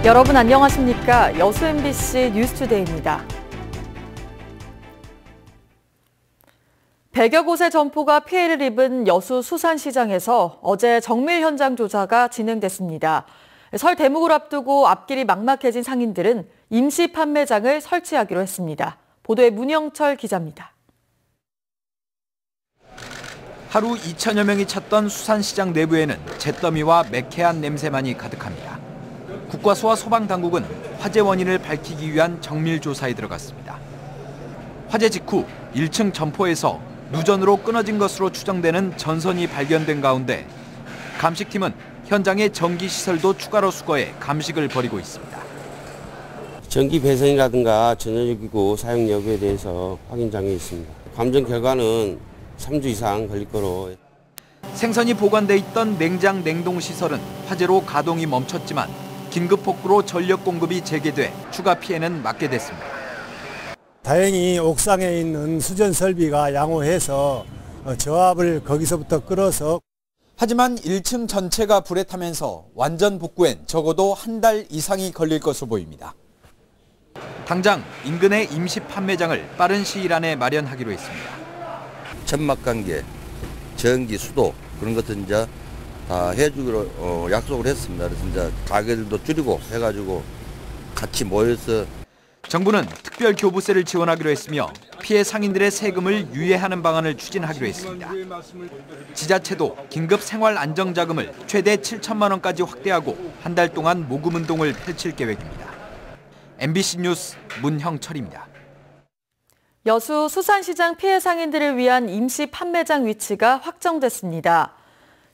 여러분 안녕하십니까? 여수 MBC 뉴스투데이입니다. 100여 곳의 점포가 피해를 입은 여수 수산시장에서 어제 정밀 현장 조사가 진행됐습니다. 설 대목을 앞두고 앞길이 막막해진 상인들은 임시 판매장을 설치하기로 했습니다. 보도에 문영철 기자입니다. 하루 2천여 명이 찾던 수산시장 내부에는 잿더미와 매캐한 냄새만이 가득합니다. 국과수와 소방당국은 화재 원인을 밝히기 위한 정밀 조사에 들어갔습니다. 화재 직후 1층 점포에서 누전으로 끊어진 것으로 추정되는 전선이 발견된 가운데 감식팀은 현장의 전기시설도 추가로 수거해 감식을 벌이고 있습니다. 전기 배선이라든가 전자기구 사용 여부에 대해서 확인 장애 있습니다. 감정 결과는 3주 이상 걸릴 거로. 생선이 보관돼 있던 냉장 냉동시설은 화재로 가동이 멈췄지만 긴급 복구로 전력 공급이 재개돼 추가 피해는 막게 됐습니다. 다행히 옥상에 있는 수전 설비가 양호해서 저압을 거기서부터 끌어서. 하지만 1층 전체가 불에 타면서 완전 복구엔 적어도 한 달 이상이 걸릴 것으로 보입니다. 당장 인근의 임시 판매장을 빠른 시일 안에 마련하기로 했습니다. 천막 관계, 전기, 수도 그런 것들 이제 다 해주기로 약속을 했습니다. 그래서 이제 가게들도 줄이고 해가지고 같이 모여서. 정부는 특별 교부세를 지원하기로 했으며 피해 상인들의 세금을 유예하는 방안을 추진하기로 했습니다. 지자체도 긴급 생활 안정 자금을 최대 7천만 원까지 확대하고 한 달 동안 모금 운동을 펼칠 계획입니다. MBC 뉴스 문형철입니다. 여수 수산시장 피해 상인들을 위한 임시 판매장 위치가 확정됐습니다.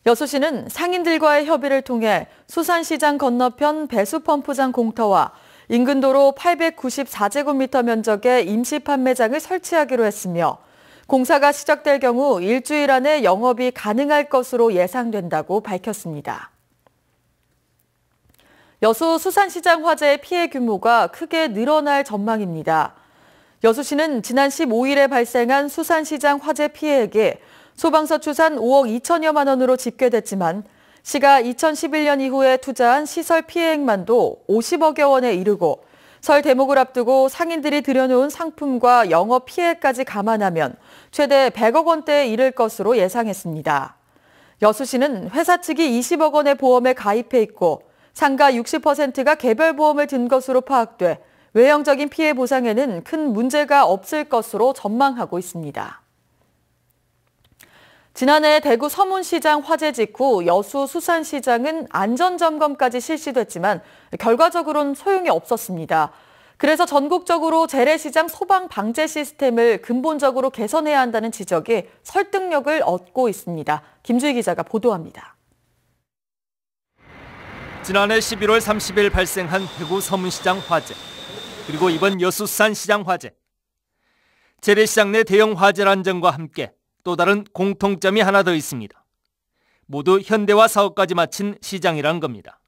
여수시는 상인들과의 협의를 통해 수산시장 건너편 배수펌프장 공터와 인근 도로 894제곱미터 면적의 임시 판매장을 설치하기로 했으며 공사가 시작될 경우 일주일 안에 영업이 가능할 것으로 예상된다고 밝혔습니다. 여수 수산시장 화재의 피해 규모가 크게 늘어날 전망입니다. 여수시는 지난 15일에 발생한 수산시장 화재 피해액이 소방서 추산 5억 2천여만 원으로 집계됐지만 시가 2011년 이후에 투자한 시설 피해액만도 50억여 원에 이르고 설 대목을 앞두고 상인들이 들여놓은 상품과 영업 피해까지 감안하면 최대 100억 원대에 이를 것으로 예상했습니다. 여수시는 회사 측이 20억 원의 보험에 가입해 있고 상가 60%가 개별 보험을 든 것으로 파악돼 외형적인 피해 보상에는 큰 문제가 없을 것으로 전망하고 있습니다. 지난해 대구 서문시장 화재 직후 여수 수산시장은 안전점검까지 실시됐지만 결과적으로는 소용이 없었습니다. 그래서 전국적으로 재래시장 소방 방제 시스템을 근본적으로 개선해야 한다는 지적이 설득력을 얻고 있습니다. 김주희 기자가 보도합니다. 지난해 11월 30일 발생한 대구 서문시장 화재, 그리고 이번 여수 수산시장 화재. 재래시장 내 대형 화재란 점과 함께 또 다른 공통점이 하나 더 있습니다. 모두 현대화 사업까지 마친 시장이란 겁니다.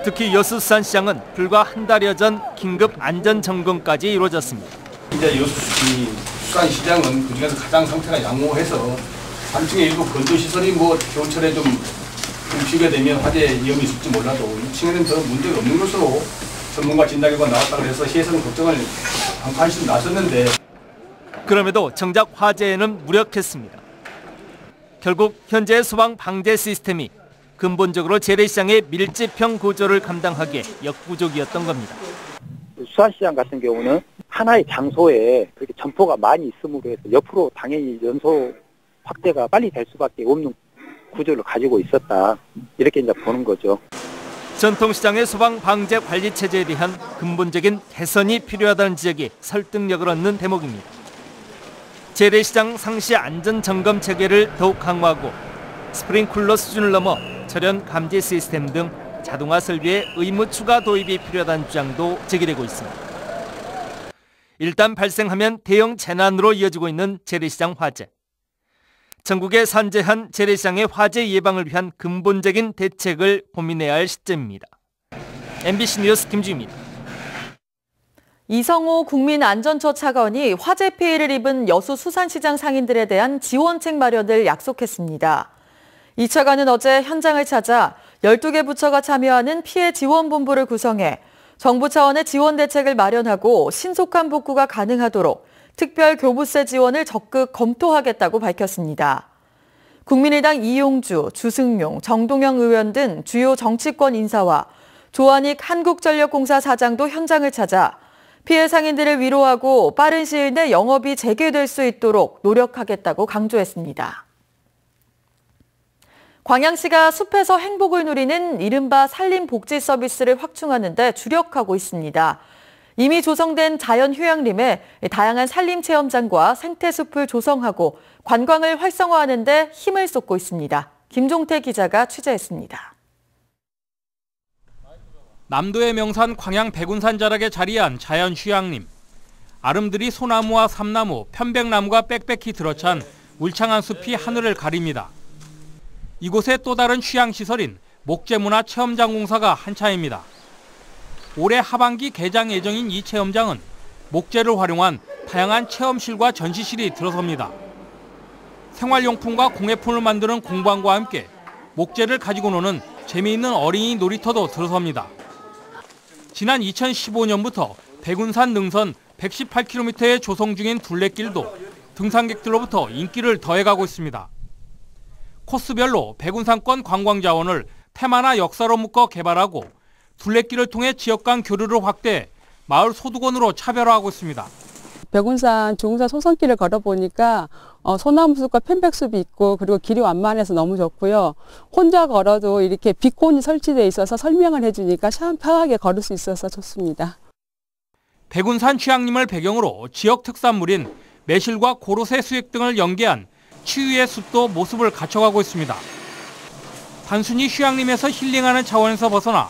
특히 여수 수산시장은 불과 한 달여 전 긴급 안전 점검까지 이루어졌습니다. 이제 여수 수산시장은 그중에서 가장 상태가 양호해서 3층에 일부 건조시설이 겨울철에 좀 훔치게 되면 화재 위험이 있을지 몰라도 2층에는 더 문제가 없는 것으로 전문가 진단 결과 나왔다고 해서 시에서는 걱정을 한판씩 나섰는데 그럼에도 정작 화재에는 무력했습니다. 결국 현재 소방 방제 시스템이 근본적으로 재래시장의 밀집형 구조를 감당하기에 역부족이었던 겁니다. 수산시장 같은 경우는 하나의 장소에 그렇게 점포가 많이 있음으로 해서 옆으로 당연히 연소 확대가 빨리 될 수밖에 없는 구조를 가지고 있었다. 이렇게 이제 보는 거죠. 전통시장의 소방 방제 관리 체제에 대한 근본적인 개선이 필요하다는 지적이 설득력을 얻는 대목입니다. 재래시장 상시 안전 점검 체계를 더욱 강화하고 스프링클러 수준을 넘어 절연 감지 시스템 등 자동화 설비의 의무 추가 도입이 필요하다는 주장도 제기되고 있습니다. 일단 발생하면 대형 재난으로 이어지고 있는 재래시장 화재. 전국에 산재한 재래시장의 화재 예방을 위한 근본적인 대책을 고민해야 할 시점입니다. MBC 뉴스 김주희입니다. 이성호 국민안전처 차관이 화재 피해를 입은 여수 수산시장 상인들에 대한 지원책 마련을 약속했습니다. 이 차관은 어제 현장을 찾아 12개 부처가 참여하는 피해 지원본부를 구성해 정부 차원의 지원 대책을 마련하고 신속한 복구가 가능하도록 특별 교부세 지원을 적극 검토하겠다고 밝혔습니다. 국민의당 이용주, 주승용, 정동영 의원 등 주요 정치권 인사와 조한익 한국전력공사 사장도 현장을 찾아 피해 상인들을 위로하고 빠른 시일 내 영업이 재개될 수 있도록 노력하겠다고 강조했습니다. 광양시가 숲에서 행복을 누리는 이른바 산림복지 서비스를 확충하는 데 주력하고 있습니다. 이미 조성된 자연휴양림에 다양한 산림체험장과 생태숲을 조성하고 관광을 활성화하는 데 힘을 쏟고 있습니다. 김종태 기자가 취재했습니다. 남도의 명산 광양 백운산 자락에 자리한 자연휴양림. 아름드리 소나무와 삼나무, 편백나무가 빽빽히 들어찬 울창한 숲이 하늘을 가립니다. 이곳의 또 다른 휴양시설인 목재문화체험장 공사가 한차입니다. 올해 하반기 개장 예정인 이 체험장은 목재를 활용한 다양한 체험실과 전시실이 들어섭니다. 생활용품과 공예품을 만드는 공방과 함께 목재를 가지고 노는 재미있는 어린이 놀이터도 들어섭니다. 지난 2015년부터 백운산 능선 118km에 조성 중인 둘레길도 등산객들로부터 인기를 더해가고 있습니다. 코스별로 백운산권 관광자원을 테마나 역사로 묶어 개발하고 둘레길을 통해 지역 간 교류를 확대해 마을 소득원으로 차별화하고 있습니다. 백운산 중운산 소선길을 걸어보니까 소나무숲과 편백숲이 있고 그리고 길이 완만해서 너무 좋고요. 혼자 걸어도 이렇게 비콘이 설치되어 있어서 설명을 해주니까 참 편하게 걸을 수 있어서 좋습니다. 백운산 휴양림을 배경으로 지역 특산물인 매실과 고로쇠 수액 등을 연계한 치유의 숲도 모습을 갖춰가고 있습니다. 단순히 휴양림에서 힐링하는 차원에서 벗어나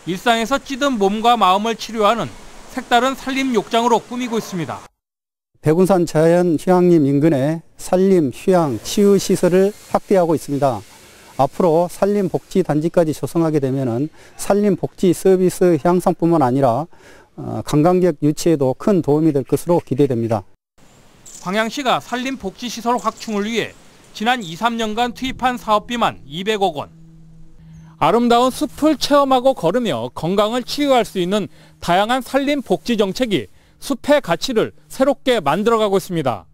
일상에서 찌든 몸과 마음을 치료하는 색다른 산림 욕장으로 꾸미고 있습니다. 백운산 자연휴양림 인근에 산림, 휴양, 치유시설을 확대하고 있습니다. 앞으로 산림복지단지까지 조성하게 되면 산림복지 서비스 향상뿐만 아니라 관광객 유치에도 큰 도움이 될 것으로 기대됩니다. 광양시가 산림복지시설 확충을 위해 지난 2, 3년간 투입한 사업비만 200억 원. 아름다운 숲을 체험하고 걸으며 건강을 치유할 수 있는 다양한 산림복지 정책이 숲의 가치를 새롭게 만들어가고 있습니다.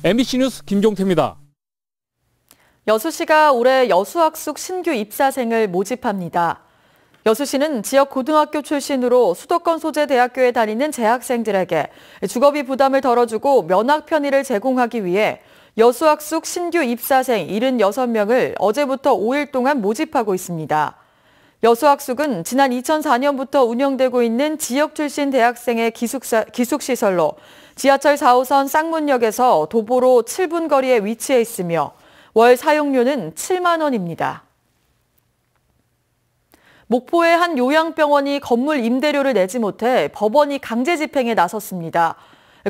MBC 뉴스 김종태입니다. 여수시가 올해 여수학숙 신규 입사생을 모집합니다. 여수시는 지역 고등학교 출신으로 수도권 소재 대학교에 다니는 재학생들에게 주거비 부담을 덜어주고 면학 편의를 제공하기 위해 여수학숙 신규 입사생 76명을 어제부터 5일 동안 모집하고 있습니다. 여수학숙은 지난 2004년부터 운영되고 있는 지역 출신 대학생의 기숙시설로 지하철 4호선 쌍문역에서 도보로 7분 거리에 위치해 있으며 월 사용료는 7만 원입니다. 목포의 한 요양병원이 건물 임대료를 내지 못해 법원이 강제 집행에 나섰습니다.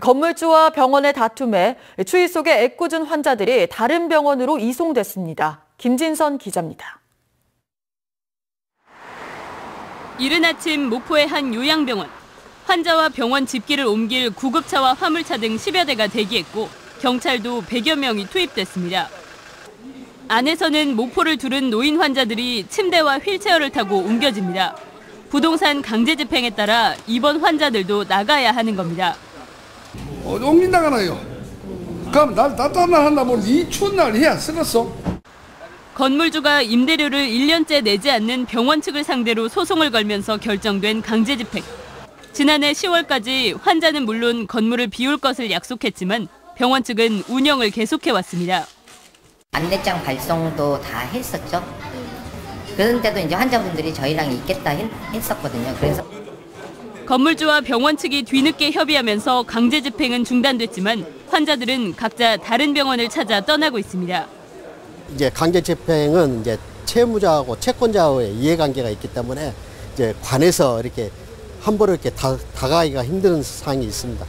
건물주와 병원의 다툼에 추위 속에 애꿎은 환자들이 다른 병원으로 이송됐습니다. 김진선 기자입니다. 이른 아침 목포의 한 요양병원. 환자와 병원 집기를 옮길 구급차와 화물차 등 10여 대가 대기했고 경찰도 100여 명이 투입됐습니다. 안에서는 목포를 두른 노인 환자들이 침대와 휠체어를 타고 옮겨집니다. 부동산 강제 집행에 따라 입원 환자들도 나가야 하는 겁니다. 옮긴다가나요. 그럼 날 따뜻한 한다면 이 추운 날 해야 쓰겠어. 건물주가 임대료를 1년째 내지 않는 병원 측을 상대로 소송을 걸면서 결정된 강제 집행. 지난해 10월까지 환자는 물론 건물을 비울 것을 약속했지만 병원 측은 운영을 계속해왔습니다. 안내장 발송도 다 했었죠. 그런데도 이제 환자분들이 저희랑 있겠다 했었거든요. 그래서 건물주와 병원 측이 뒤늦게 협의하면서 강제 집행은 중단됐지만 환자들은 각자 다른 병원을 찾아 떠나고 있습니다. 이제 강제 집행은 이제 채무자하고 채권자의 이해관계가 있기 때문에 이제 관에서 이렇게 함부로 이렇게 다가가기가 힘든 사항이 있습니다.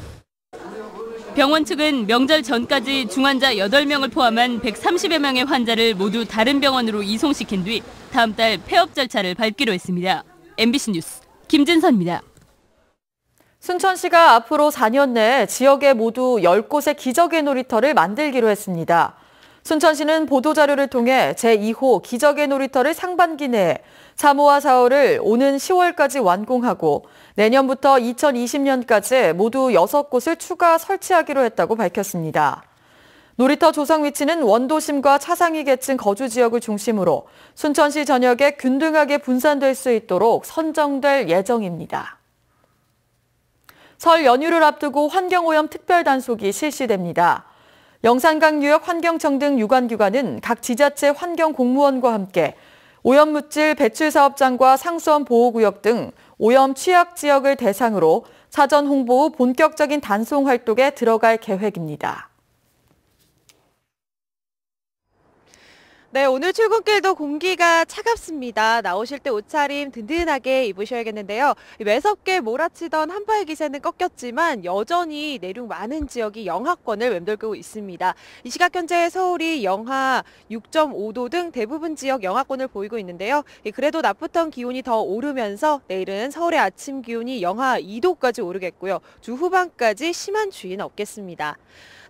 병원 측은 명절 전까지 중환자 8명을 포함한 130여 명의 환자를 모두 다른 병원으로 이송시킨 뒤 다음 달 폐업 절차를 밟기로 했습니다. MBC 뉴스 김진선입니다. 순천시가 앞으로 4년 내에 지역에 모두 10곳의 기적의 놀이터를 만들기로 했습니다. 순천시는 보도자료를 통해 제2호 기적의 놀이터를 상반기 내에 3호와 4호를 오는 10월까지 완공하고 내년부터 2020년까지 모두 6곳을 추가 설치하기로 했다고 밝혔습니다. 놀이터 조성 위치는 원도심과 차상위 계층 거주 지역을 중심으로 순천시 전역에 균등하게 분산될 수 있도록 선정될 예정입니다. 설 연휴를 앞두고 환경오염 특별단속이 실시됩니다. 영산강유역 환경청 등 유관기관은 각 지자체 환경공무원과 함께 오염물질 배출사업장과 상수원 보호구역 등 오염 취약 지역을 대상으로 사전 홍보 후 본격적인 단속 활동에 들어갈 계획입니다. 네, 오늘 출근길도 공기가 차갑습니다. 나오실 때 옷차림 든든하게 입으셔야겠는데요. 매섭게 몰아치던 한파의 기세는 꺾였지만 여전히 내륙 많은 지역이 영하권을 맴돌고 있습니다. 이 시각 현재 서울이 영하 6.5도 등 대부분 지역 영하권을 보이고 있는데요. 그래도 낮부터 기온이 더 오르면서 내일은 서울의 아침 기온이 영하 2도까지 오르겠고요. 주 후반까지 심한 추위는 없겠습니다.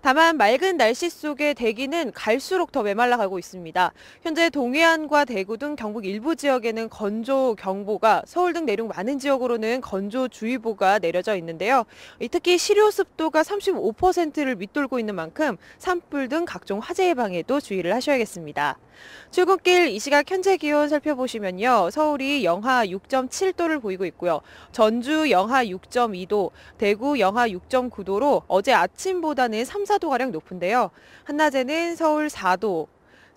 다만 맑은 날씨 속에 대기는 갈수록 더 메말라가고 있습니다. 현재 동해안과 대구 등 경북 일부 지역에는 건조 경보가, 서울 등 내륙 많은 지역으로는 건조주의보가 내려져 있는데요. 특히 실효 습도가 35%를 밑돌고 있는 만큼 산불 등 각종 화재 예방에도 주의를 하셔야겠습니다. 출근길 이 시각 현재 기온 살펴보시면요. 서울이 영하 6.7도를 보이고 있고요. 전주 영하 6.2도, 대구 영하 6.9도로 어제 아침보다는 3, 4도가량 높은데요. 한낮에는 서울 4도,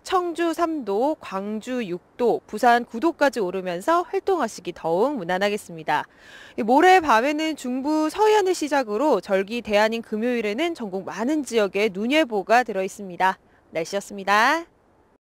청주 3도, 광주 6도, 부산 9도까지 오르면서 활동하시기 더욱 무난하겠습니다. 모레 밤에는 중부 서해안을 시작으로 절기 대안인 금요일에는 전국 많은 지역에 눈예보가 들어있습니다. 날씨였습니다.